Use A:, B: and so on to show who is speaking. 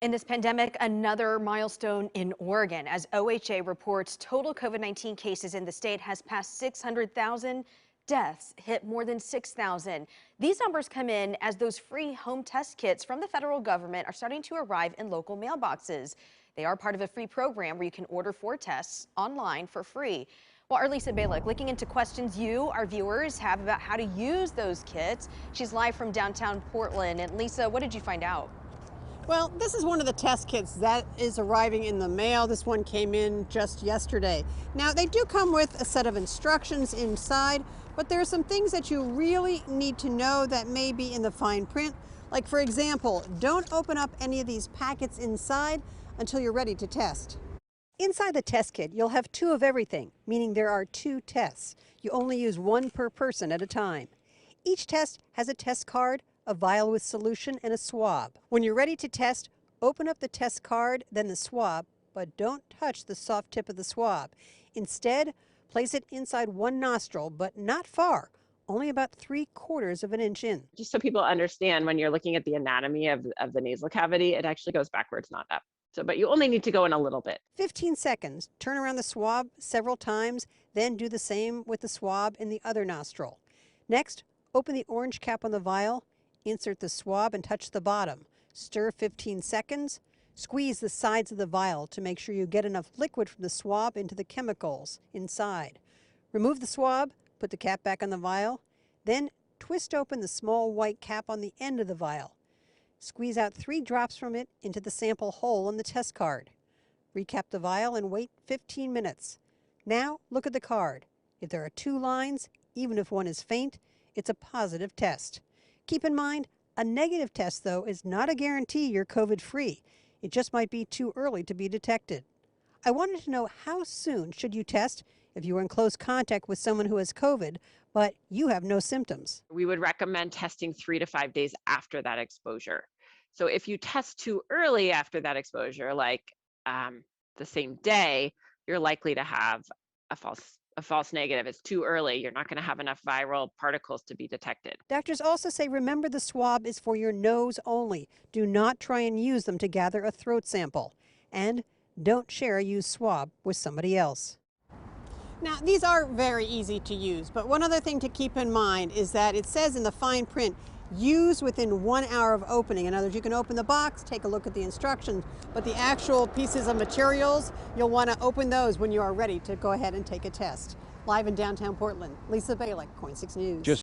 A: In this pandemic, another milestone in Oregon as OHA reports total COVID-19 cases in the state has passed 600,000. Deaths hit more than 6,000. These numbers come in as those free home test kits from the federal government are starting to arrive in local mailboxes. They are part of a free program where you can order 4 tests online for free. Well, our Lisa Balick looking into questions you, our viewers, have about how to use those kits. She's live from downtown Portland. And Lisa, what did you find out?
B: Well, this is one of the test kits that is arriving in the mail. This one came in just yesterday. Now, they do come with a set of instructions inside, but there are some things that you really need to know that may be in the fine print. Like, for example, don't open up any of these packets inside until you're ready to test. Inside the test kit, you'll have 2 of everything, meaning there are 2 tests. You only use 1 per person at a time. Each test has a test card, a vial with solution, and a swab. When you're ready to test, open up the test card, then the swab, but don't touch the soft tip of the swab. Instead, place it inside one nostril, but not far, only about 3/4 of an inch in.
C: Just so people understand, when you're looking at the anatomy of the nasal cavity, it actually goes backwards, not up. But you only need to go in a little bit.
B: 15 seconds. Turn around the swab several times, then do the same with the swab in the other nostril. Next, open the orange cap on the vial. Insert the swab and touch the bottom. Stir 15 seconds. Squeeze the sides of the vial to make sure you get enough liquid from the swab into the chemicals inside. Remove the swab, put the cap back on the vial, then twist open the small white cap on the end of the vial. Squeeze out 3 drops from it into the sample hole in the test card. Recap the vial and wait 15 minutes. Now look at the card. If there are 2 lines, even if one is faint, it's a positive test. Keep in mind, a negative test, though, is not a guarantee you're COVID-free. It just might be too early to be detected. I wanted to know, how soon should you test if you were in close contact with someone who has COVID, but you have no symptoms?
C: We would recommend testing 3 to 5 days after that exposure. So if you test too early after that exposure, like the same day, you're likely to have a false negative. It's too early. You're not going to have enough viral particles to be detected.
B: Doctors also say remember the swab is for your nose only. Do not try and use them to gather a throat sample. And don't share a used swab with somebody else. Now, these are very easy to use, but one other thing to keep in mind is that it says in the fine print, use within 1 hour of opening. In other words, you can open the box, take a look at the instructions, but the actual pieces of materials, you'll want to open those when you are ready to go ahead and take a test. Live in downtown Portland, Lisa Balick, KOIN 6 News.